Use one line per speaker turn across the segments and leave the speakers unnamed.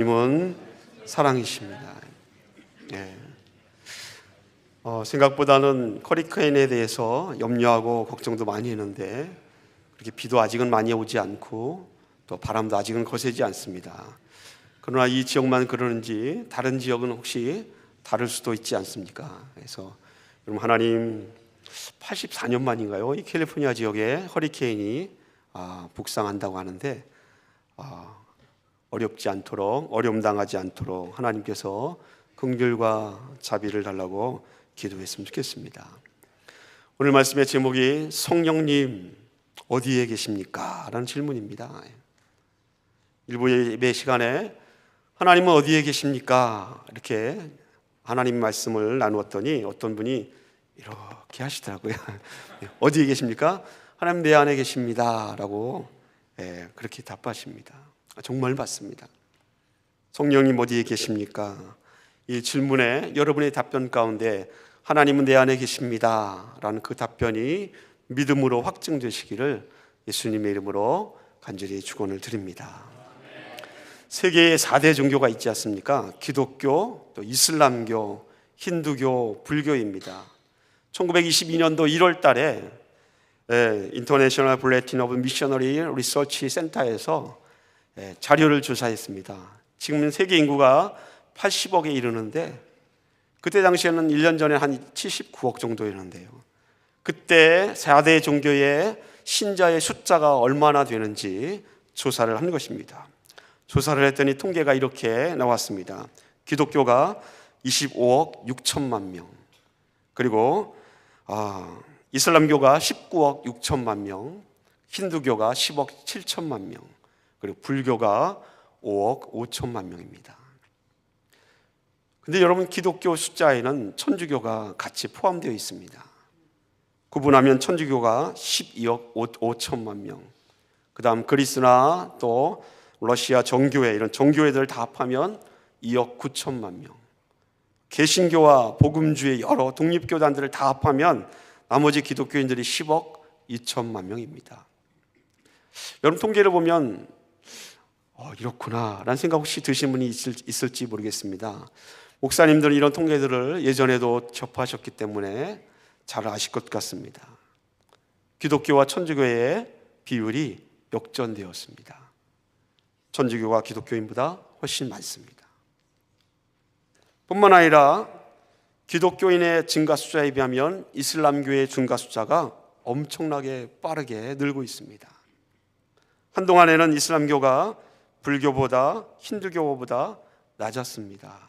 님은 사랑이십니다. 예. 생각보다는 허리케인에 대해서 염려하고 걱정도 많이 했는데 그렇게 비도 아직은 많이 오지 않고 또 바람도 아직은 거세지 않습니다. 그러나 이 지역만 그러는지 다른 지역은 혹시 다를 수도 있지 않습니까? 그래서 여러분, 하나님 84년 만인가요? 이 캘리포니아 지역에 허리케인이 북상한다고 하는데 어렵지 않도록, 어려움 당하지 않도록 하나님께서 긍휼과 자비를 달라고 기도했으면 좋겠습니다. 오늘 말씀의 제목이 성령님 어디에 계십니까? 라는 질문입니다. 일부 예배 시간에 하나님은 어디에 계십니까? 이렇게 하나님 말씀을 나누었더니 어떤 분이 이렇게 하시더라고요. 어디에 계십니까? 하나님 내 안에 계십니다 라고 그렇게 답하십니다. 정말 맞습니다. 성령님 어디에 계십니까? 이 질문에 여러분의 답변 가운데 하나님은 내 안에 계십니다 라는 그 답변이 믿음으로 확증되시기를 예수님의 이름으로 간절히 축원을 드립니다. 세계에 4대 종교가 있지 않습니까? 기독교, 또 이슬람교, 힌두교, 불교입니다. 1922년도 1월 달에 인터내셔널 블레틴 오브 미셔너리 리서치 센터에서 자료를 조사했습니다. 지금 세계 인구가 80억에 이르는데 그때 당시에는 1년 전에 한 79억 정도였는데요. 그때 4대 종교의 신자의 숫자가 얼마나 되는지 조사를 한 것입니다. 조사를 했더니 통계가 이렇게 나왔습니다. 기독교가 25억 6천만 명, 그리고 이슬람교가 19억 6천만 명, 힌두교가 10억 7천만 명, 그리고 불교가 5억 5천만 명입니다. 근데 여러분, 기독교 숫자에는 천주교가 같이 포함되어 있습니다. 구분하면 천주교가 12억 5천만 명, 그 다음 그리스나 또 러시아 정교회, 이런 정교회들 다 합하면 2억 9천만 명, 개신교와 복음주의 여러 독립교단들을 다 합하면 나머지 기독교인들이 10억 2천만 명입니다. 여러분, 통계를 보면 이렇구나 라는 생각 혹시 드신 분이 있을지 모르겠습니다. 목사님들은 이런 통계들을 예전에도 접하셨기 때문에 잘 아실 것 같습니다. 기독교와 천주교의 비율이 역전되었습니다. 천주교가 기독교인보다 훨씬 많습니다. 뿐만 아니라 기독교인의 증가 숫자에 비하면 이슬람교의 증가 숫자가 엄청나게 빠르게 늘고 있습니다. 한동안에는 이슬람교가 불교보다 힌두교보다 낮았습니다.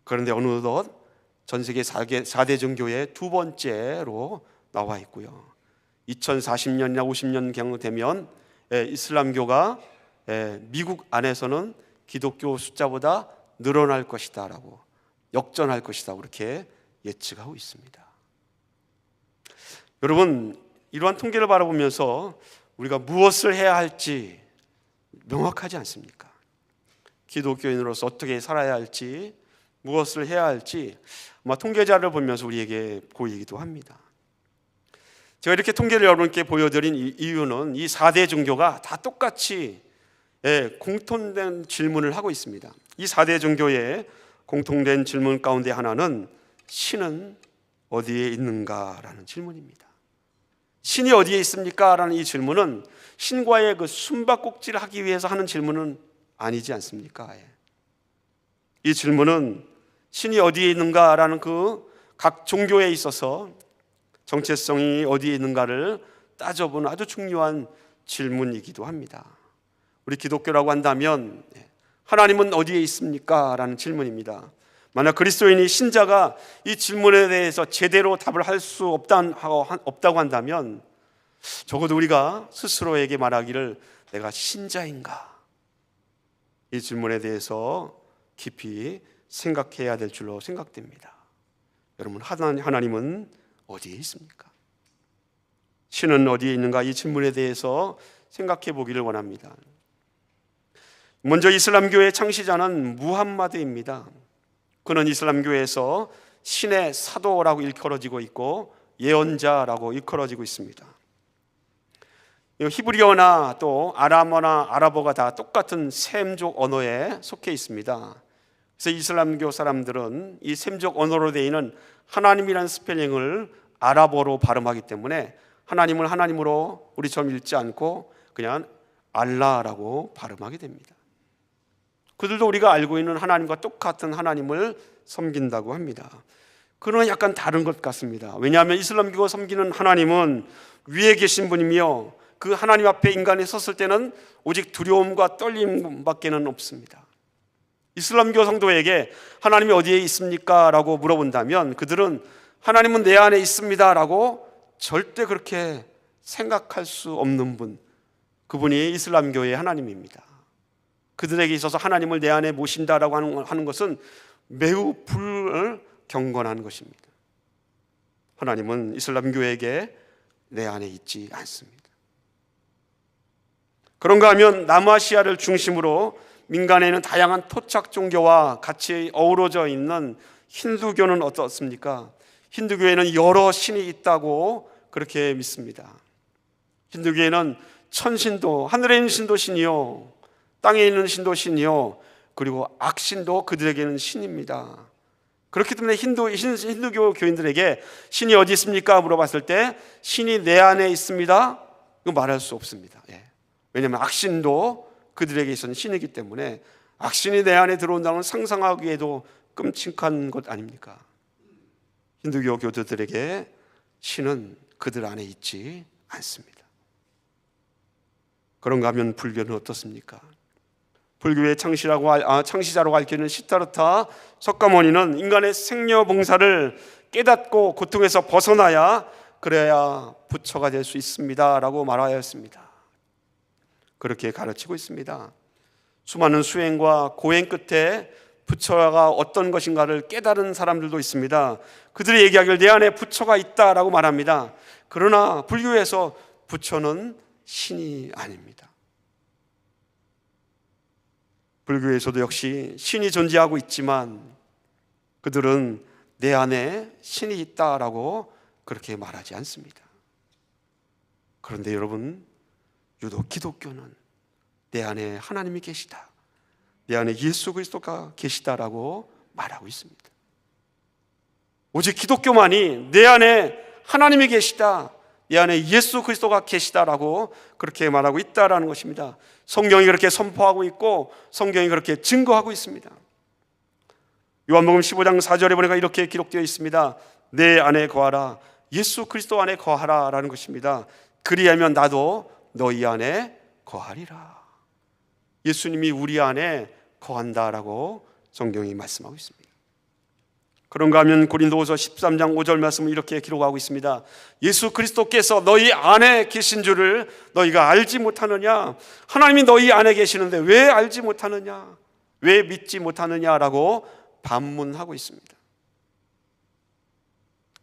그런데 어느덧 전 세계 4대 종교의 두 번째로 나와 있고요. 2040년이나 50년경 되면 이슬람교가 미국 안에서는 기독교 숫자보다 늘어날 것이다 라고, 역전할 것이다 그렇게 예측하고 있습니다. 여러분, 이러한 통계를 바라보면서 우리가 무엇을 해야 할지 명확하지 않습니까? 기독교인으로서 어떻게 살아야 할지, 무엇을 해야 할지 아마 통계자를 보면서 우리에게 보이기도 합니다. 제가 이렇게 통계를 여러분께 보여드린 이유는 이 4대 종교가 다 똑같이 공통된 질문을 하고 있습니다. 이 4대 종교의 공통된 질문 가운데 하나는 신은 어디에 있는가라는 질문입니다. 신이 어디에 있습니까? 라는 이 질문은 신과의 그 숨바꼭질을 하기 위해서 하는 질문은 아니지 않습니까? 이 질문은 신이 어디에 있는가라는 그 각 종교에 있어서 정체성이 어디에 있는가를 따져보는 아주 중요한 질문이기도 합니다. 우리 기독교라고 한다면 하나님은 어디에 있습니까? 라는 질문입니다. 만약 그리스도인이 신자가 이 질문에 대해서 제대로 답을 할 수 없다고 한다면 적어도 우리가 스스로에게 말하기를 내가 신자인가? 이 질문에 대해서 깊이 생각해야 될 줄로 생각됩니다. 여러분, 하나님은 어디에 있습니까? 신은 어디에 있는가? 이 질문에 대해서 생각해 보기를 원합니다. 먼저 이슬람교의 창시자는 무함마드입니다. 그는 이슬람교에서 신의 사도라고 일컬어지고 있고 예언자라고 일컬어지고 있습니다. 히브리어나 또 아람어나 아랍어가 다 똑같은 셈족 언어에 속해 있습니다. 그래서 이슬람교 사람들은 이 셈족 언어로 되어 있는 하나님이라는 스펠링을 아랍어로 발음하기 때문에 하나님을 하나님으로 우리처럼 읽지 않고 그냥 알라라고 발음하게 됩니다. 그들도 우리가 알고 있는 하나님과 똑같은 하나님을 섬긴다고 합니다. 그러나 약간 다른 것 같습니다. 왜냐하면 이슬람교가 섬기는 하나님은 위에 계신 분이며 그 하나님 앞에 인간이 섰을 때는 오직 두려움과 떨림밖에는 없습니다. 이슬람교 성도에게 하나님이 어디에 있습니까? 라고 물어본다면 그들은 하나님은 내 안에 있습니다 라고 절대 그렇게 생각할 수 없는 분, 그분이 이슬람교의 하나님입니다. 그들에게 있어서 하나님을 내 안에 모신다라고 하는 것은 매우 불경건한 것입니다. 하나님은 이슬람교에게 내 안에 있지 않습니다. 그런가 하면 남아시아를 중심으로 민간에 있는 다양한 토착 종교와 같이 어우러져 있는 힌두교는 어떻습니까? 힌두교에는 여러 신이 있다고 그렇게 믿습니다. 힌두교에는 천신도, 하늘에 있는 신도 신이요, 땅에 있는 신도 신이요, 그리고 악신도 그들에게는 신입니다. 그렇기 때문에 힌두교 교인들에게 신이 어디 있습니까? 물어봤을 때 신이 내 안에 있습니다, 이거 말할 수 없습니다. 왜냐하면 악신도 그들에게 있어서는 신이기 때문에 악신이 내 안에 들어온다는 상상하기에도 끔찍한 것 아닙니까? 힌두교 교도들에게 신은 그들 안에 있지 않습니다. 그런가 하면 불교는 어떻습니까? 불교의 창시자라고 알려지는 시타르타 석가모니는 인간의 생려봉사를 깨닫고 고통에서 벗어나야 그래야 부처가 될 수 있습니다 라고 말하였습니다. 그렇게 가르치고 있습니다. 수많은 수행과 고행 끝에 부처가 어떤 것인가를 깨달은 사람들도 있습니다. 그들이 얘기하기를 내 안에 부처가 있다라고 말합니다. 그러나 불교에서 부처는 신이 아닙니다. 불교에서도 역시 신이 존재하고 있지만 그들은 내 안에 신이 있다라고 그렇게 말하지 않습니다. 그런데 여러분, 유독 기독교는 내 안에 하나님이 계시다, 내 안에 예수 그리스도가 계시다라고 말하고 있습니다. 오직 기독교만이 내 안에 하나님이 계시다, 내 안에 예수 그리스도가 계시다라고 그렇게 말하고 있다라는 것입니다. 성경이 그렇게 선포하고 있고 성경이 그렇게 증거하고 있습니다. 요한복음 15장 4절에 보니까 이렇게 기록되어 있습니다. 내 안에 거하라, 예수 그리스도 안에 거하라 라는 것입니다. 그리하면 나도 너희 안에 거하리라. 예수님이 우리 안에 거한다라고 성경이 말씀하고 있습니다. 그런가 하면 고린도후서 13장 5절 말씀을 이렇게 기록하고 있습니다. 예수 그리스도께서 너희 안에 계신 줄을 너희가 알지 못하느냐? 하나님이 너희 안에 계시는데 왜 알지 못하느냐? 왜 믿지 못하느냐라고 반문하고 있습니다.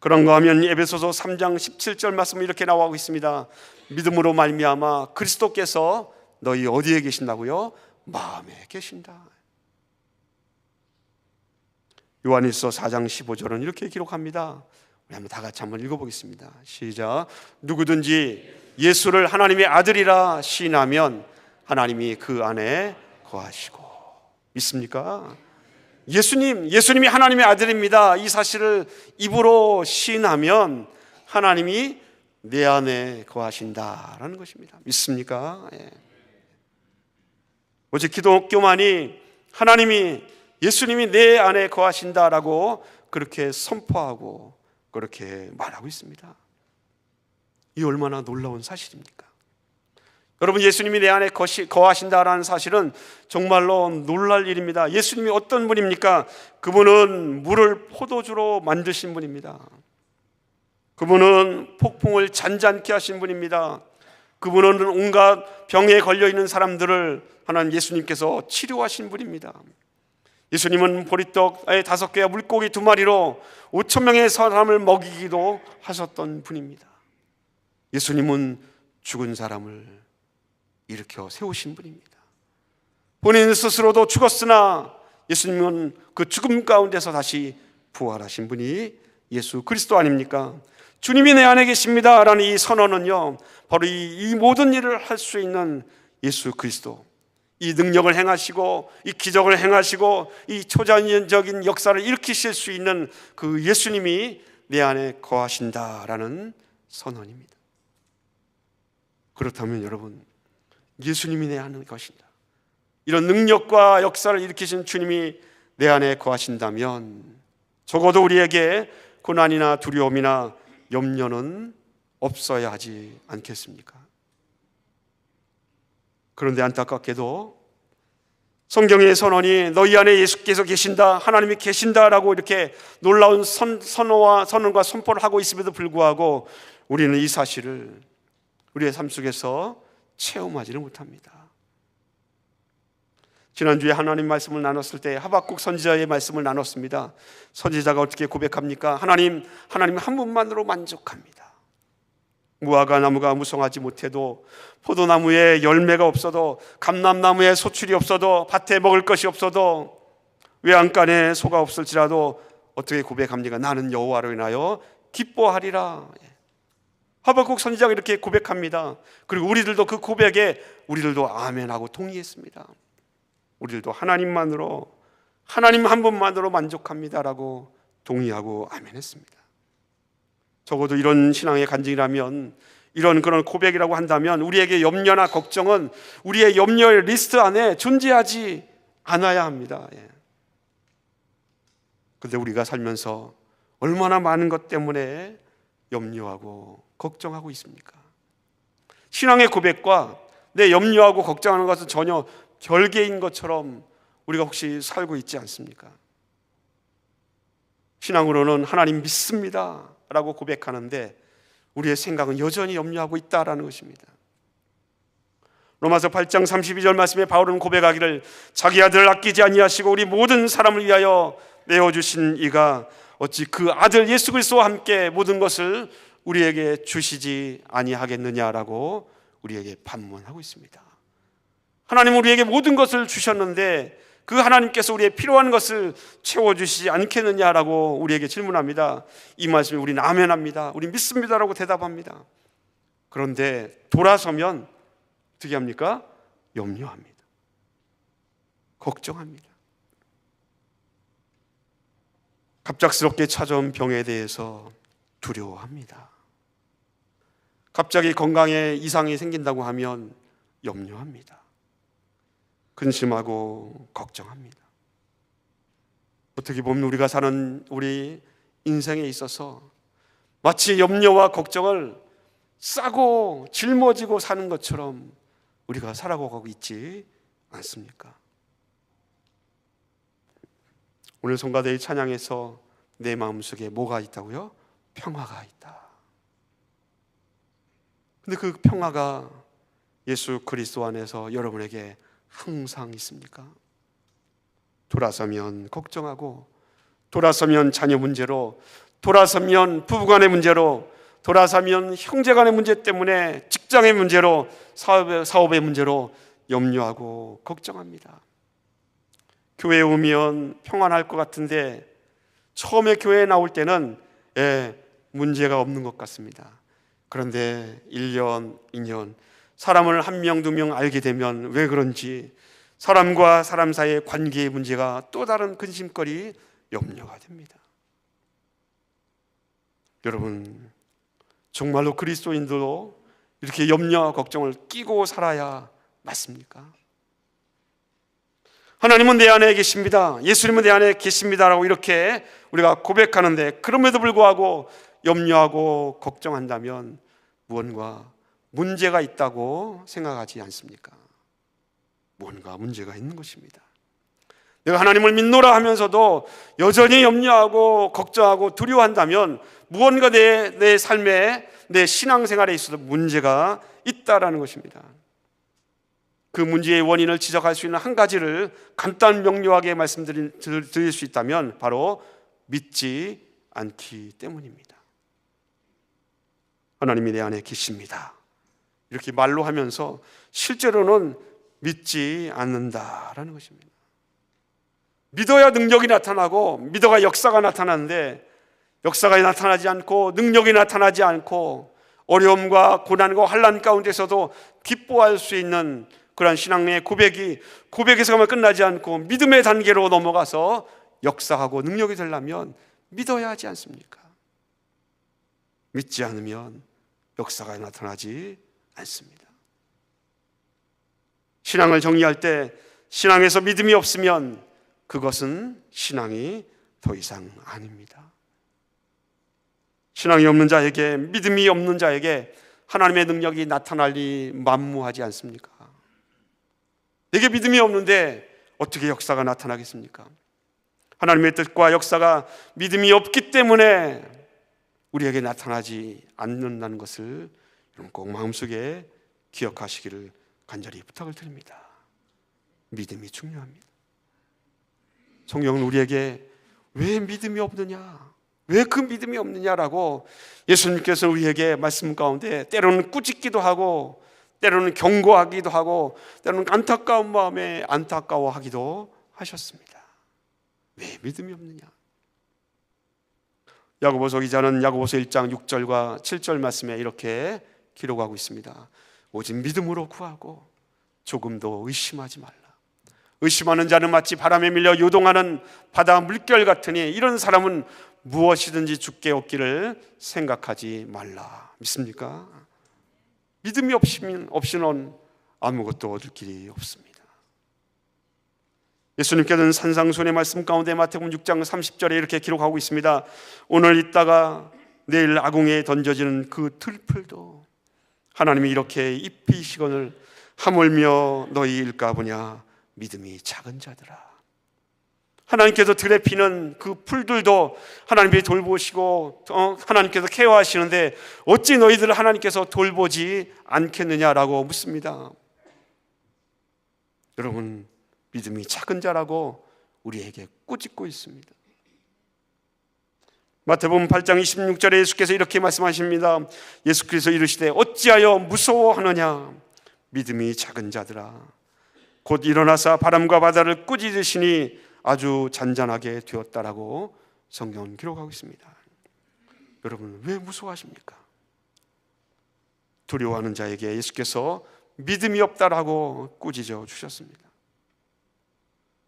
그런가 하면 에베소서 3장 17절 말씀이 이렇게 나오고 있습니다. 믿음으로 말미암아 그리스도께서 너희 어디에 계신다고요? 마음에 계신다. 요한일서 4장 15절은 이렇게 기록합니다. 우리 한번 다 같이 한번 읽어보겠습니다. 시작. 누구든지 예수를 하나님의 아들이라 시인하면 하나님이 그 안에 거하시고. 믿습니까? 예수님이 하나님의 아들입니다. 이 사실을 입으로 시인하면 하나님이 내 안에 거하신다라는 것입니다. 믿습니까? 예. 오직 기독교만이 하나님이, 예수님이 내 안에 거하신다라고 그렇게 선포하고 그렇게 말하고 있습니다. 이 얼마나 놀라운 사실입니까? 여러분, 예수님이 내 안에 거하신다라는 사실은 정말로 놀랄 일입니다. 예수님이 어떤 분입니까? 그분은 물을 포도주로 만드신 분입니다. 그분은 폭풍을 잔잔케 하신 분입니다. 그분은 온갖 병에 걸려있는 사람들을 하나님 예수님께서 치료하신 분입니다. 예수님은 보리떡 5개와 물고기 2마리로 5,000명의 사람을 먹이기도 하셨던 분입니다. 예수님은 죽은 사람을 일으켜 세우신 분입니다. 본인 스스로도 죽었으나 예수님은 그 죽음 가운데서 다시 부활하신 분이 예수 그리스도 아닙니까? 주님이 내 안에 계십니다라는 이 선언은요, 바로 이 모든 일을 할 수 있는 예수 그리스도, 이 능력을 행하시고 이 기적을 행하시고 이 초자연적인 역사를 일으키실 수 있는 그 예수님이 내 안에 거하신다라는 선언입니다. 그렇다면 여러분, 예수님이 내 안에 거하신다, 이런 능력과 역사를 일으키신 주님이 내 안에 거하신다면 적어도 우리에게 고난이나 두려움이나 염려는 없어야 하지 않겠습니까? 그런데 안타깝게도 성경의 선언이 너희 안에 예수께서 계신다, 하나님이 계신다라고 이렇게 놀라운 선언과 선포를 하고 있음에도 불구하고 우리는 이 사실을 우리의 삶 속에서 체험하지를 못합니다. 지난주에 하나님 말씀을 나눴을 때 하박국 선지자의 말씀을 나눴습니다. 선지자가 어떻게 고백합니까? 하나님 한 분만으로 만족합니다. 무화과 나무가 무성하지 못해도, 포도나무에 열매가 없어도, 감람나무에 소출이 없어도, 밭에 먹을 것이 없어도, 외양간에 소가 없을지라도 어떻게 고백합니까? 나는 여호와로 인하여 기뻐하리라. 하박국 선지자가 이렇게 고백합니다. 그리고 우리들도 그 고백에 우리들도 아멘하고 동의했습니다. 우리들도 하나님 한 분만으로 만족합니다라고 동의하고 아멘했습니다. 적어도 이런 신앙의 간증이라면, 이런 그런 고백이라고 한다면 우리에게 염려나 걱정은 우리의 염려의 리스트 안에 존재하지 않아야 합니다. 그런데 우리가 살면서 얼마나 많은 것 때문에 염려하고 걱정하고 있습니까? 신앙의 고백과 내 염려하고 걱정하는 것은 전혀 별개인 것처럼 우리가 혹시 살고 있지 않습니까? 신앙으로는 하나님 믿습니다 라고 고백하는데 우리의 생각은 여전히 염려하고 있다라는 것입니다. 로마서 8장 32절 말씀에 바울은 고백하기를 자기 아들을 아끼지 아니하시고 우리 모든 사람을 위하여 내어주신 이가 어찌 그 아들 예수 그리스도와 함께 모든 것을 우리에게 주시지 아니하겠느냐라고 우리에게 반문하고 있습니다. 하나님은 우리에게 모든 것을 주셨는데 그 하나님께서 우리의 필요한 것을 채워주시지 않겠느냐라고 우리에게 질문합니다. 이 말씀에 우리는 아멘합니다, 우리 믿습니다라고 대답합니다. 그런데 돌아서면 어떻게 합니까? 염려합니다, 걱정합니다. 갑작스럽게 찾아온 병에 대해서 두려워합니다. 갑자기 건강에 이상이 생긴다고 하면 염려합니다, 근심하고 걱정합니다. 어떻게 보면 우리가 사는 우리 인생에 있어서 마치 염려와 걱정을 싸고 짊어지고 사는 것처럼 우리가 살아가고 있지 않습니까? 오늘 성가대의 찬양에서 내 마음속에 뭐가 있다고요? 평화가 있다. 근데 그 평화가 예수 그리스도 안에서 여러분에게 항상 있습니까? 돌아서면 걱정하고, 돌아서면 자녀 문제로, 돌아서면 부부간의 문제로, 돌아서면 형제간의 문제 때문에, 직장의 문제로, 사업의 문제로 염려하고 걱정합니다. 교회에 오면 평안할 것 같은데 처음에 교회에 나올 때는 문제가 없는 것 같습니다. 그런데 1년, 2년 사람을 한 명, 두 명 알게 되면 왜 그런지 사람과 사람 사이의 관계의 문제가 또 다른 근심거리, 염려가 됩니다. 여러분, 정말로 그리스도인도 이렇게 염려와 걱정을 끼고 살아야 맞습니까? 하나님은 내 안에 계십니다, 예수님은 내 안에 계십니다라고 이렇게 우리가 고백하는데 그럼에도 불구하고 염려하고 걱정한다면 무언가 문제가 있다고 생각하지 않습니까? 뭔가 문제가 있는 것입니다. 내가 하나님을 믿노라 하면서도 여전히 염려하고 걱정하고 두려워한다면 무언가 내 삶에, 내 신앙생활에 있어서 문제가 있다라는 것입니다. 그 문제의 원인을 지적할 수 있는 한 가지를 간단 명료하게 말씀드릴 수 있다면 바로 믿지 않기 때문입니다. 하나님이 내 안에 계십니다, 이렇게 말로 하면서 실제로는 믿지 않는다라는 것입니다. 믿어야 능력이 나타나고 믿어야 역사가 나타나는데 역사가 나타나지 않고 능력이 나타나지 않고 어려움과 고난과 환난 가운데서도 기뻐할 수 있는 그러한 신앙의 고백에서만 끝나지 않고 믿음의 단계로 넘어가서 역사하고 능력이 되려면 믿어야 하지 않습니까? 믿지 않으면 역사가 나타나지 않습니다. 신앙을 정리할 때 신앙에서 믿음이 없으면 그것은 신앙이 더 이상 아닙니다. 신앙이 없는 자에게, 믿음이 없는 자에게 하나님의 능력이 나타날리 만무하지 않습니까? 내게 믿음이 없는데 어떻게 역사가 나타나겠습니까? 하나님의 뜻과 역사가 믿음이 없기 때문에 우리에게 나타나지 않는다는 것을 여러분 꼭 마음속에 기억하시기를 간절히 부탁을 드립니다. 믿음이 중요합니다. 성경은 우리에게 왜 믿음이 없느냐, 왜 그 믿음이 없느냐라고 예수님께서 우리에게 말씀 가운데 때로는 꾸짖기도 하고 때로는 경고하기도 하고 때로는 안타까운 마음에 안타까워하기도 하셨습니다. 왜 믿음이 없느냐? 야고보서 기자는 야고보서 1장 6절과 7절 말씀에 이렇게 기록하고 있습니다. 오직 믿음으로 구하고 조금도 의심하지 말라. 의심하는 자는 마치 바람에 밀려 요동하는 바다 물결 같으니 이런 사람은 무엇이든지 주께 얻기를 생각하지 말라. 믿습니까? 믿음이 없이는 아무것도 얻을 길이 없습니다. 예수님께서는 산상수훈의 말씀 가운데 마태복음 6장 30절에 이렇게 기록하고 있습니다. 오늘 있다가 내일 아궁이에 던져지는 그 들풀도 하나님이 이렇게 입히시거늘 하물며 너희 일까 보냐 믿음이 작은 자들아. 하나님께서 들에 피는 그 풀들도 하나님이 돌보시고 하나님께서 케어하시는데 어찌 너희들을 하나님께서 돌보지 않겠느냐라고 묻습니다. 여러분, 믿음이 작은 자라고 우리에게 꾸짖고 있습니다. 마태복음 8장 26절에 예수께서 이렇게 말씀하십니다. 예수께서 이르시되 어찌하여 무서워하느냐 믿음이 작은 자들아. 곧 일어나사 바람과 바다를 꾸짖으시니 아주 잔잔하게 되었다라고 성경은 기록하고 있습니다. 여러분, 왜 무서워하십니까? 두려워하는 자에게 예수께서 믿음이 없다라고 꾸짖어 주셨습니다.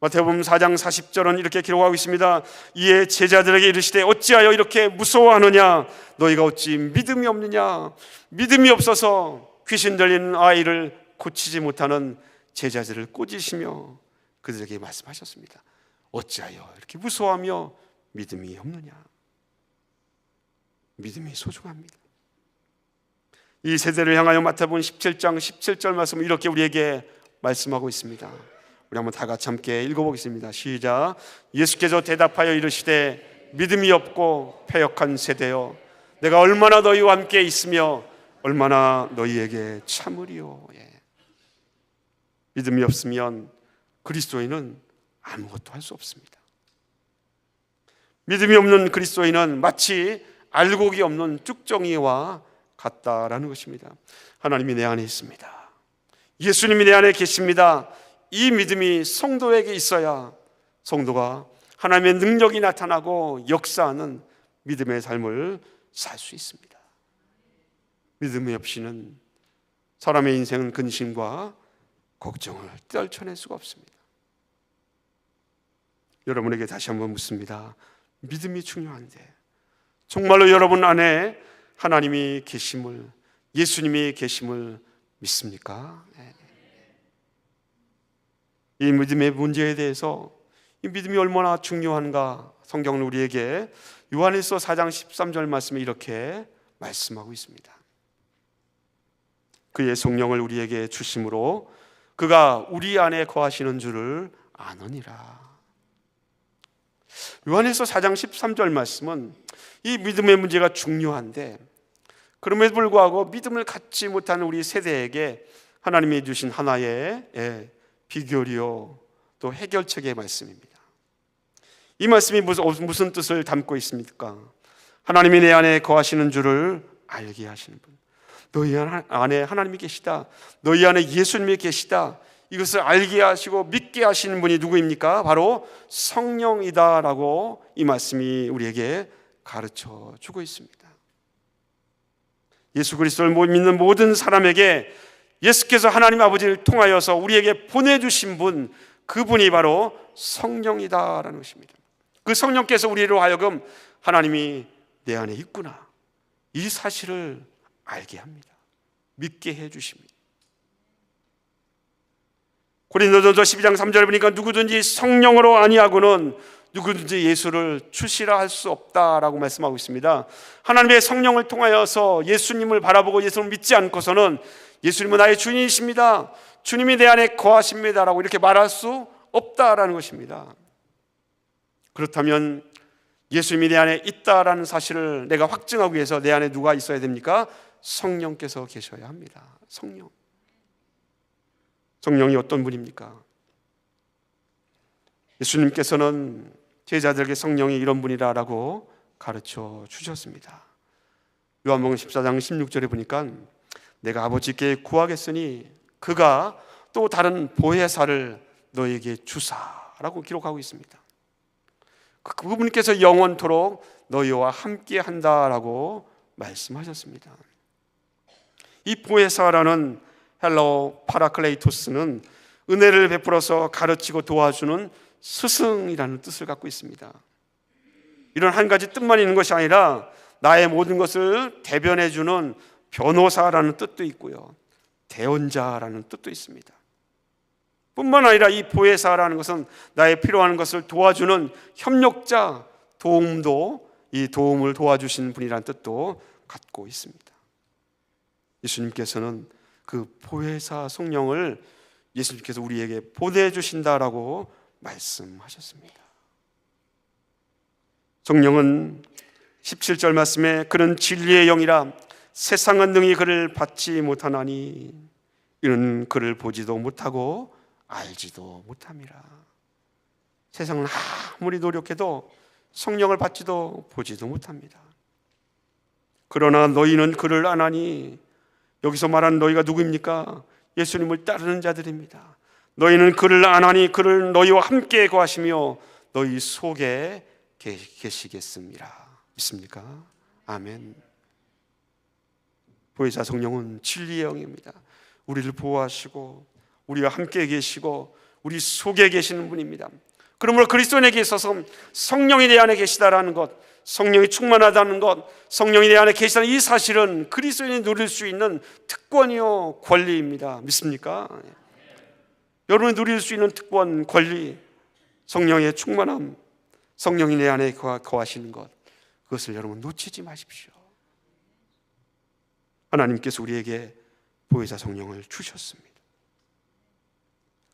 마태복음 4장 40절은 이렇게 기록하고 있습니다. 이에 제자들에게 이르시되 어찌하여 이렇게 무서워하느냐 너희가 어찌 믿음이 없느냐. 믿음이 없어서 귀신 들린 아이를 고치지 못하는 제자들을 꾸짖으시며 그들에게 말씀하셨습니다. 어찌하여 이렇게 무서워하며 믿음이 없느냐. 믿음이 소중합니다. 이 세대를 향하여 마태복음 17장 17절 말씀은 이렇게 우리에게 말씀하고 있습니다. 우리 한번 다 같이 함께 읽어보겠습니다. 시작. 예수께서 대답하여 이르시되 믿음이 없고 패역한 세대여 내가 얼마나 너희와 함께 있으며 얼마나 너희에게 참으리요. 믿음이 없으면 그리스도인은 아무것도 할 수 없습니다. 믿음이 없는 그리스도인은 마치 알곡이 없는 쭉정이와 같다라는 것입니다. 하나님이 내 안에 있습니다. 예수님이 내 안에 계십니다. 이 믿음이 성도에게 있어야 성도가 하나님의 능력이 나타나고 역사하는 믿음의 삶을 살 수 있습니다. 믿음이 없이는 사람의 인생은 근심과 걱정을 떨쳐낼 수가 없습니다. 여러분에게 다시 한번 묻습니다. 믿음이 중요한데 정말로 여러분 안에 하나님이 계심을, 예수님이 계심을 믿습니까? 이 믿음의 문제에 대해서 이 믿음이 얼마나 중요한가 성경은 우리에게 요한일서 4장 13절 말씀에 이렇게 말씀하고 있습니다. 그의 성령을 우리에게 주심으로 그가 우리 안에 거하시는 줄을 아느니라. 요한일서 4장 13절 말씀은 이 믿음의 문제가 중요한데 그럼에도 불구하고 믿음을 갖지 못하는 우리 세대에게 하나님이 주신 하나의 비결이요 또 해결책의 말씀입니다. 이 말씀이 무슨 뜻을 담고 있습니까? 하나님이 내 안에 거하시는 줄을 알게 하시는 분, 너희 안에 하나님이 계시다, 너희 안에 예수님이 계시다, 이것을 알게 하시고 믿게 하시는 분이 누구입니까? 바로 성령이다라고 이 말씀이 우리에게 가르쳐 주고 있습니다. 예수 그리스도를 믿는 모든 사람에게 예수께서 하나님 아버지를 통하여서 우리에게 보내주신 분, 그분이 바로 성령이다라는 것입니다. 그 성령께서 우리로 하여금 하나님이 내 안에 있구나, 이 사실을 알게 합니다. 믿게 해주십니다. 고린도전서 12장 3절에 보니까 누구든지 성령으로 아니하고는 누구든지 예수를 주시라 할 수 없다라고 말씀하고 있습니다. 하나님의 성령을 통하여서 예수님을 바라보고 예수를 믿지 않고서는 예수님은 나의 주인이십니다, 주님이 내 안에 거하십니다라고 이렇게 말할 수 없다라는 것입니다. 그렇다면 예수님이 내 안에 있다라는 사실을 내가 확증하기 위해서 내 안에 누가 있어야 됩니까? 성령께서 계셔야 합니다. 성령이 어떤 분입니까? 예수님께서는 제자들에게 성령이 이런 분이라고 가르쳐 주셨습니다. 요한복음 14장 16절에 보니까 내가 아버지께 구하겠으니 그가 또 다른 보혜사를 너에게 주사라고 기록하고 있습니다. 그분께서 영원토록 너희와 함께 한다라고 말씀하셨습니다. 이 보혜사라는 헬라어 파라클레이토스는 은혜를 베풀어서 가르치고 도와주는 스승이라는 뜻을 갖고 있습니다. 이런 한 가지 뜻만 있는 것이 아니라 나의 모든 것을 대변해주는 변호사라는 뜻도 있고요, 대언자라는 뜻도 있습니다. 뿐만 아니라 이 보혜사라는 것은 나의 필요한 것을 도와주는 협력자, 이 도움을 도와주시는 분이라는 뜻도 갖고 있습니다. 예수님께서는 그 보혜사 성령을 예수님께서 우리에게 보내주신다라고 말씀하셨습니다. 성령은 17절 말씀에 그는 진리의 영이라 세상은 능히 그를 받지 못하나니 이는 그를 보지도 못하고 알지도 못함이라. 세상은 아무리 노력해도 성령을 받지도 보지도 못합니다. 그러나 너희는 그를 아나니, 여기서 말하는 너희가 누구입니까? 예수님을 따르는 자들입니다. 너희는 그를 아나니 그를 너희와 함께 거하시며 너희 속에 계시겠습니다. 믿습니까? 아멘. 보혜사 성령은 진리의 영입니다. 우리를 보호하시고 우리와 함께 계시고 우리 속에 계시는 분입니다. 그러므로 그리스도인에게 있어서 성령이 내 안에 계시다라는 것, 성령이 충만하다는 것, 성령이 내 안에 계시다는 이 사실은 그리스도인이 누릴 수 있는 특권이요 권리입니다. 믿습니까? 여러분이 누릴 수 있는 특권, 권리, 성령의 충만함, 성령이 내 안에 거하시는 것, 그것을 여러분 놓치지 마십시오. 하나님께서 우리에게 보혜사 성령을 주셨습니다.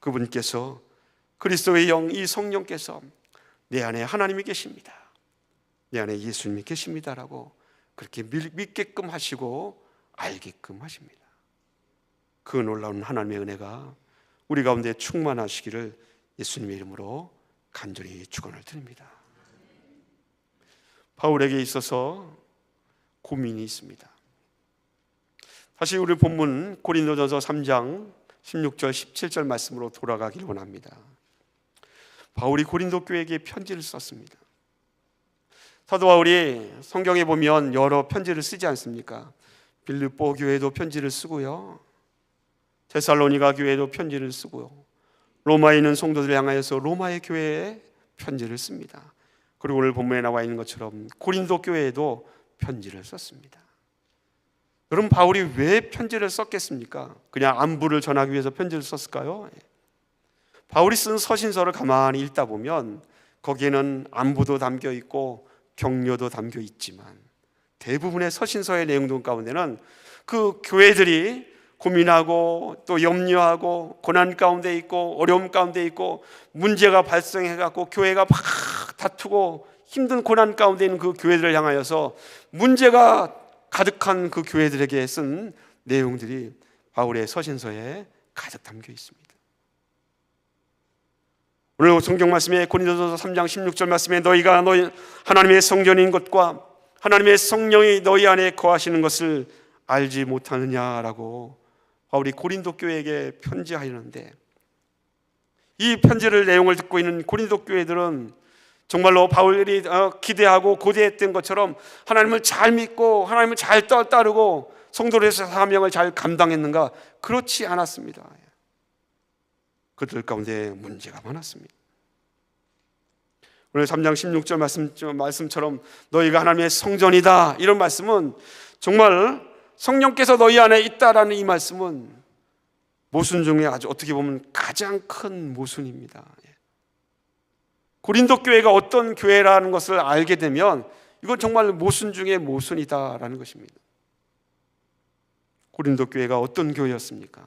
그분께서 그리스도의 영, 이 성령께서 내 안에 하나님이 계십니다, 내 안에 예수님이 계십니다라고 그렇게 믿게끔 하시고 알게끔 하십니다. 그 놀라운 하나님의 은혜가 우리 가운데 충만하시기를 예수님의 이름으로 간절히 축원을 드립니다. 바울에게 있어서 고민이 있습니다. 다시 우리 본문 고린도전서 3장 16절 17절 말씀으로 돌아가길 원합니다. 바울이 고린도 교회에게 편지를 썼습니다. 사도 바울이 성경에 보면 여러 편지를 쓰지 않습니까? 빌립보 교회도 편지를 쓰고요, 데살로니가 교회도 편지를 쓰고요, 로마에 있는 성도들을 향하여서 로마의 교회에 편지를 씁니다. 그리고 오늘 본문에 나와 있는 것처럼 고린도 교회에도 편지를 썼습니다. 여러분, 바울이 왜 편지를 썼겠습니까? 그냥 안부를 전하기 위해서 편지를 썼을까요? 바울이 쓴 서신서를 가만히 읽다 보면 거기에는 안부도 담겨 있고 격려도 담겨 있지만 대부분의 서신서의 내용들 가운데는 그 교회들이 고민하고 또 염려하고 고난 가운데 있고 어려움 가운데 있고 문제가 발생해갖고 교회가 막 다투고 힘든 고난 가운데 있는 그 교회들을 향하여서 문제가 가득한 그 교회들에게 쓴 내용들이 바울의 서신서에 가득 담겨 있습니다. 오늘 성경 말씀에 고린도전서 3장 16절 말씀에 너희가 하나님의 성전인 것과 하나님의 성령이 너희 안에 거하시는 것을 알지 못하느냐라고 바울이 고린도 교회에게 편지하였는데, 이 편지를 내용을 듣고 있는 고린도 교회들은 정말로 바울이 기대하고 고대했던 것처럼 하나님을 잘 믿고 하나님을 잘 따르고 성도로서 사명을 잘 감당했는가? 그렇지 않았습니다. 그들 가운데 문제가 많았습니다. 오늘 3장 16절 말씀처럼 너희가 하나님의 성전이다, 이런 말씀은 정말 성령께서 너희 안에 있다라는 이 말씀은 모순 중에 아주 어떻게 보면 가장 큰 모순입니다. 고린도 교회가 어떤 교회라는 것을 알게 되면 이건 정말 모순 중에 모순이다라는 것입니다. 고린도 교회가 어떤 교회였습니까?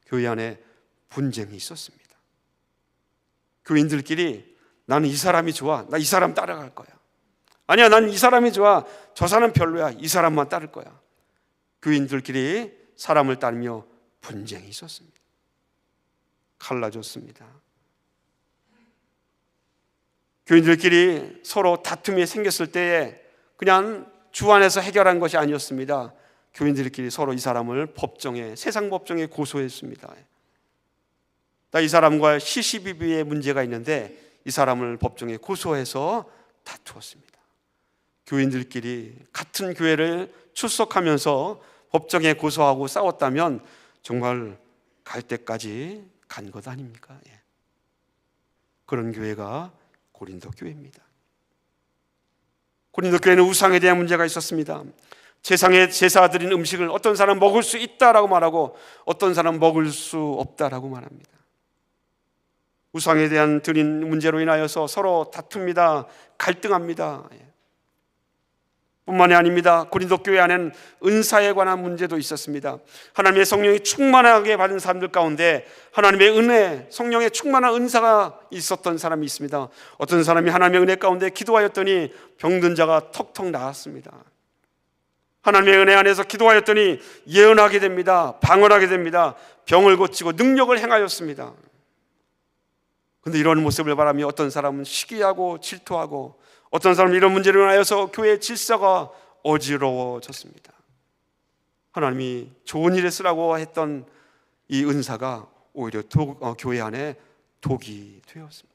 교회 안에 분쟁이 있었습니다. 교인들끼리 나는 이 사람이 좋아, 나 이 사람 따라갈 거야. 아니야, 난 이 사람이 좋아, 저 사람 별로야, 이 사람만 따를 거야. 교인들끼리 사람을 따르며 분쟁이 있었습니다. 갈라졌습니다. 교인들끼리 서로 다툼이 생겼을 때에 그냥 주 안에서 해결한 것이 아니었습니다. 교인들끼리 서로 이 사람을 법정에, 세상 법정에 고소했습니다. 이 사람과 시시비비의 문제가 있는데 이 사람을 법정에 고소해서 다투었습니다. 교인들끼리 같은 교회를 출석하면서 법정에 고소하고 싸웠다면 정말 갈 때까지 간 것 아닙니까? 그런 교회가 고린도 교회입니다. 고린도 교회는 우상에 대한 문제가 있었습니다. 세상에 제사 드린 음식을 어떤 사람은 먹을 수 있다라고 말하고 어떤 사람은 먹을 수 없다라고 말합니다. 우상에 대한 드린 문제로 인하여서 서로 다툽니다. 갈등합니다. 뿐만이 아닙니다. 고린도 교회 안에는 은사에 관한 문제도 있었습니다. 하나님의 성령이 충만하게 받은 사람들 가운데 하나님의 은혜, 성령의 충만한 은사가 있었던 사람이 있습니다. 어떤 사람이 하나님의 은혜 가운데 기도하였더니 병든 자가 턱턱 나았습니다. 하나님의 은혜 안에서 기도하였더니 예언하게 됩니다. 방언하게 됩니다. 병을 고치고 능력을 행하였습니다. 그런데 이런 모습을 바라며 어떤 사람은 시기하고 질투하고 어떤 사람은 이런 문제로 인하여서 교회의 질서가 어지러워졌습니다. 하나님이 좋은 일에 쓰라고 했던 이 은사가 오히려 교회 안에 독이 되었습니다.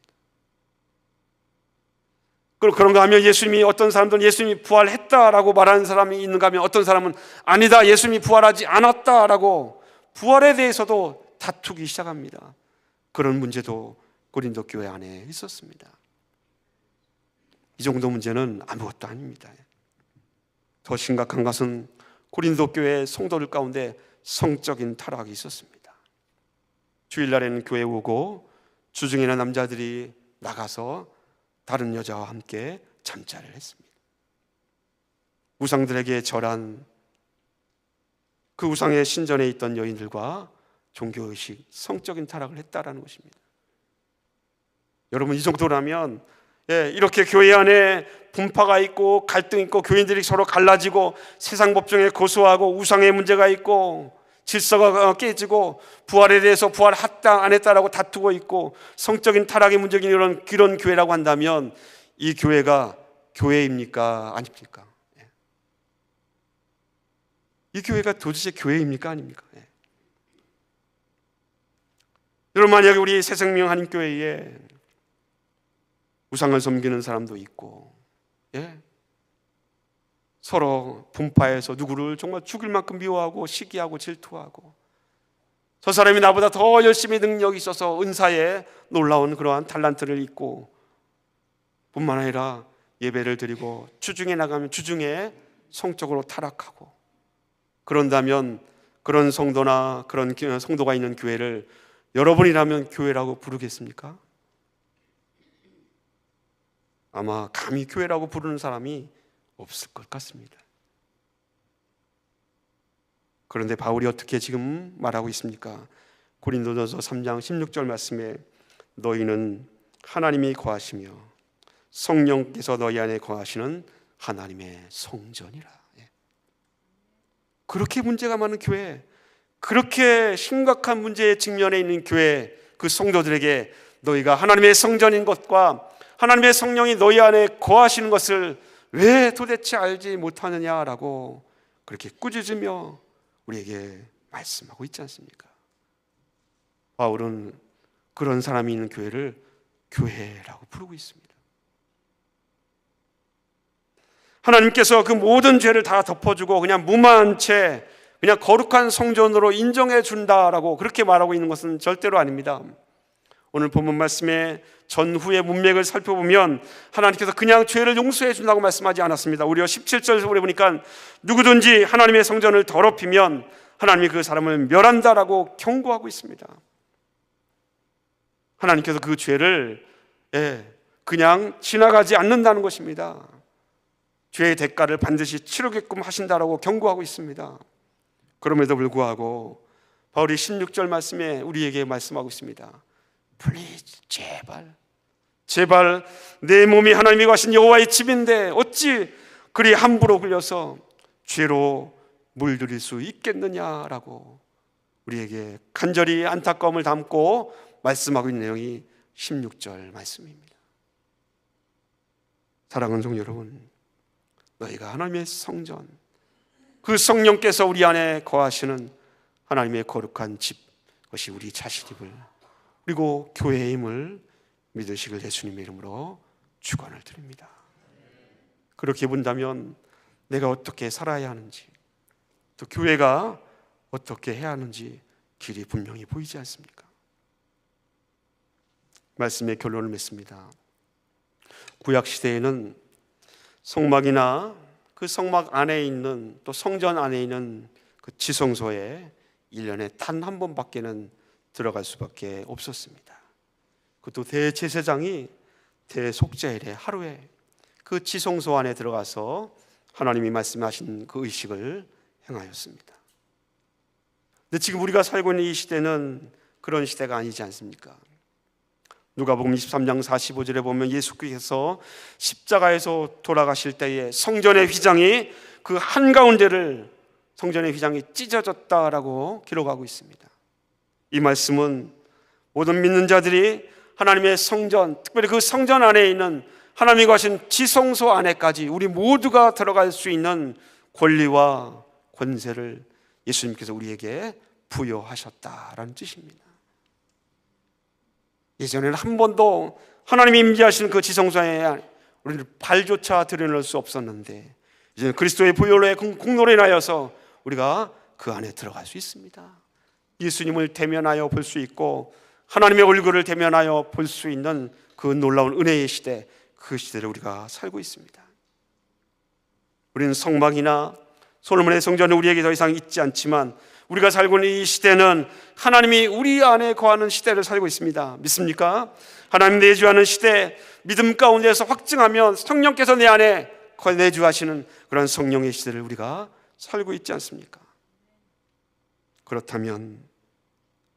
그런가 하면 예수님이, 어떤 사람들은 예수님이 부활했다라고 말하는 사람이 있는가 하면 어떤 사람은 아니다, 예수님이 부활하지 않았다라고 부활에 대해서도 다투기 시작합니다. 그런 문제도 고린도 교회 안에 있었습니다. 이 정도 문제는 아무것도 아닙니다. 더 심각한 것은 고린도 교회 성도들 가운데 성적인 타락이 있었습니다. 주일날에는 교회에 오고 주중에는 남자들이 나가서 다른 여자와 함께 잠자리를 했습니다. 우상들에게 절한 그 우상의 신전에 있던 여인들과 종교의식, 성적인 타락을 했다라는 것입니다. 여러분, 이 정도라면 이렇게 교회 안에 분파가 있고 갈등이 있고 교인들이 서로 갈라지고 세상 법정에 고소하고 우상의 문제가 있고 질서가 깨지고 부활에 대해서 부활했다 안 했다라고 다투고 있고 성적인 타락의 문제가 이런 교회라고 한다면 이 교회가 교회입니까? 아닙니까? 이 교회가 도대체 교회입니까? 아닙니까? 여러분, 만약에 우리 새생명 한인교회에 우상을 섬기는 사람도 있고 서로 분파해서 누구를 정말 죽일 만큼 미워하고 시기하고 질투하고 저 사람이 나보다 더 열심히 능력이 있어서 은사에 놀라운 그러한 탤런트를 있고 뿐만 아니라 예배를 드리고 주중에 나가면 주중에 성적으로 타락하고 그런다면 그런 성도나 그런 성도가 있는 교회를 여러분이라면 교회라고 부르겠습니까? 아마 감히 교회라고 부르는 사람이 없을 것 같습니다. 그런데 바울이 어떻게 지금 말하고 있습니까? 고린도전서 3장 16절 말씀에 너희는 하나님이 거하시며 성령께서 너희 안에 거하시는 하나님의 성전이라. 그렇게 문제가 많은 교회, 그렇게 심각한 문제에 직면해 있는 교회, 그 성도들에게 너희가 하나님의 성전인 것과 하나님의 성령이 너희 안에 거하시는 것을 왜 도대체 알지 못하느냐라고 그렇게 꾸짖으며 우리에게 말씀하고 있지 않습니까? 바울은 그런 사람이 있는 교회를 교회라고 부르고 있습니다. 하나님께서 그 모든 죄를 다 덮어주고 그냥 무마한 채 그냥 거룩한 성전으로 인정해 준다라고 그렇게 말하고 있는 것은 절대로 아닙니다. 오늘 본문 말씀의 전후의 문맥을 살펴보면 하나님께서 그냥 죄를 용서해 준다고 말씀하지 않았습니다. 우리가 17절에서 보니까 누구든지 하나님의 성전을 더럽히면 하나님이 그 사람을 멸한다라고 경고하고 있습니다. 하나님께서 그 죄를 그냥 지나가지 않는다는 것입니다. 죄의 대가를 반드시 치르게끔 하신다라고 경고하고 있습니다. 그럼에도 불구하고 바울이 16절 말씀에 우리에게 말씀하고 있습니다. Please, 제발 내 몸이 하나님이 거하신 여호와의 집인데 어찌 그리 함부로 흘려서 죄로 물들일 수 있겠느냐라고 우리에게 간절히 안타까움을 담고 말씀하고 있는 내용이 16절 말씀입니다. 사랑하는 성도 여러분, 너희가 하나님의 성전, 그 성령께서 우리 안에 거하시는 하나님의 거룩한 집, 그것이 우리 자신임을, 그리고 교회의 힘을 믿으시길 예수님의 이름으로 축원을 드립니다. 그렇게 본다면 내가 어떻게 살아야 하는지, 또 교회가 어떻게 해야 하는지 길이 분명히 보이지 않습니까? 말씀의 결론을 맺습니다. 구약 시대에는 성막이나 그 성막 안에 있는, 또 성전 안에 있는 그 지성소에 1년에 단 한 번밖에는 들어갈 수밖에 없었습니다. 그것도 대제사장이 대속죄일에 하루에 그 지성소 안에 들어가서 하나님이 말씀하신 그 의식을 행하였습니다. 근데 지금 우리가 살고 있는 이 시대는 그런 시대가 아니지 않습니까? 누가복음 23장 45절에 보면 예수께서 십자가에서 돌아가실 때에 성전의 휘장이 그 한가운데를, 성전의 휘장이 찢어졌다라고 기록하고 있습니다. 이 말씀은 모든 믿는 자들이 하나님의 성전, 특별히 그 성전 안에 있는 하나님이 거하신 지성소 안에까지 우리 모두가 들어갈 수 있는 권리와 권세를 예수님께서 우리에게 부여하셨다라는 뜻입니다. 예전에는 한 번도 하나님이 임재하시는 그 지성소에 우리를 발조차 들여놓을 수 없었는데, 이제는 그리스도의 보혈로의 공로로 인하여서 우리가 그 안에 들어갈 수 있습니다. 예수님을 대면하여 볼 수 있고 하나님의 얼굴을 대면하여 볼 수 있는 그 놀라운 은혜의 시대, 그 시대를 우리가 살고 있습니다. 우리는 성막이나 솔로몬의 성전은 우리에게 더 이상 있지 않지만 우리가 살고 있는 이 시대는 하나님이 우리 안에 거하는 시대를 살고 있습니다. 믿습니까? 하나님 내주하는 시대, 믿음 가운데서 확증하면 성령께서 내 안에 내주하시는 그런 성령의 시대를 우리가 살고 있지 않습니까? 그렇다면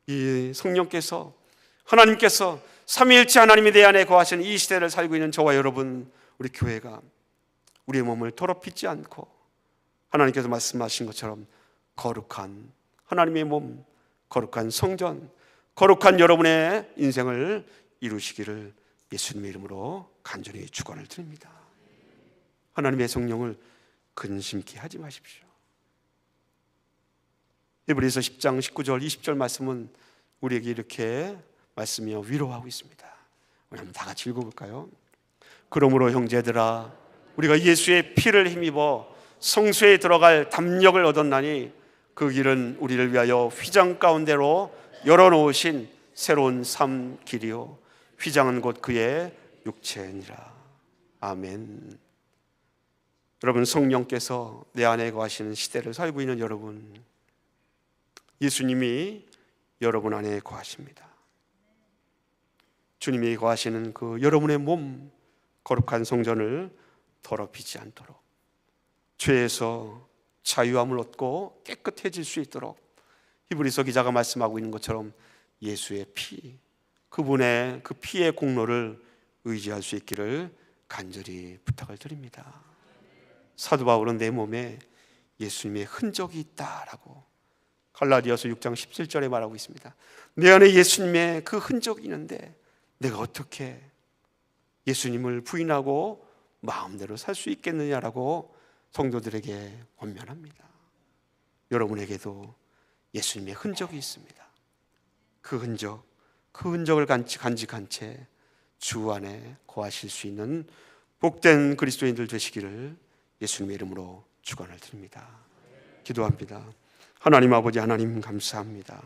이 성령께서, 하나님께서 삼위일체 하나님이 내 안에 거하시는 이 시대를 살고 있는 저와 여러분, 우리 교회가 우리의 몸을 더럽히지 않고 하나님께서 말씀하신 것처럼 거룩한 하나님의 몸, 거룩한 성전, 거룩한 여러분의 인생을 이루시기를 예수님의 이름으로 간절히 축원을 드립니다. 하나님의 성령을 근심케 하지 마십시오. 히브리서 10장 19절 20절 말씀은 우리에게 이렇게 말씀이여 위로하고 있습니다. 우리 한번 다 같이 읽어볼까요? 그러므로 형제들아, 우리가 예수의 피를 힘입어 성소에 들어갈 담력을 얻었나니 그 길은 우리를 위하여 휘장 가운데로 열어놓으신 새로운 삶 길이요 휘장은 곧 그의 육체니라. 아멘. 여러분, 성령께서 내 안에 거하시는 시대를 살고 있는 여러분, 예수님이 여러분 안에 거하십니다. 주님이 거하시는 그 여러분의 몸, 거룩한 성전을 더럽히지 않도록, 죄에서 자유함을 얻고 깨끗해질 수 있도록 히브리서 기자가 말씀하고 있는 것처럼 예수의 피, 그분의 그 피의 공로를 의지할 수 있기를 간절히 부탁을 드립니다. 사도 바울은 내 몸에 예수님의 흔적이 있다라고 갈라디아서 6장 17절에 말하고 있습니다. 내 안에 예수님의 그 흔적이 있는데 내가 어떻게 예수님을 부인하고 마음대로 살 수 있겠느냐라고 성도들에게 권면합니다. 여러분에게도 예수님의 흔적이 있습니다. 그 흔적을 간직한 채 주 안에 거하실 수 있는 복된 그리스도인들 되시기를 예수님의 이름으로 축원을 드립니다. 기도합니다. 하나님 아버지, 하나님 감사합니다.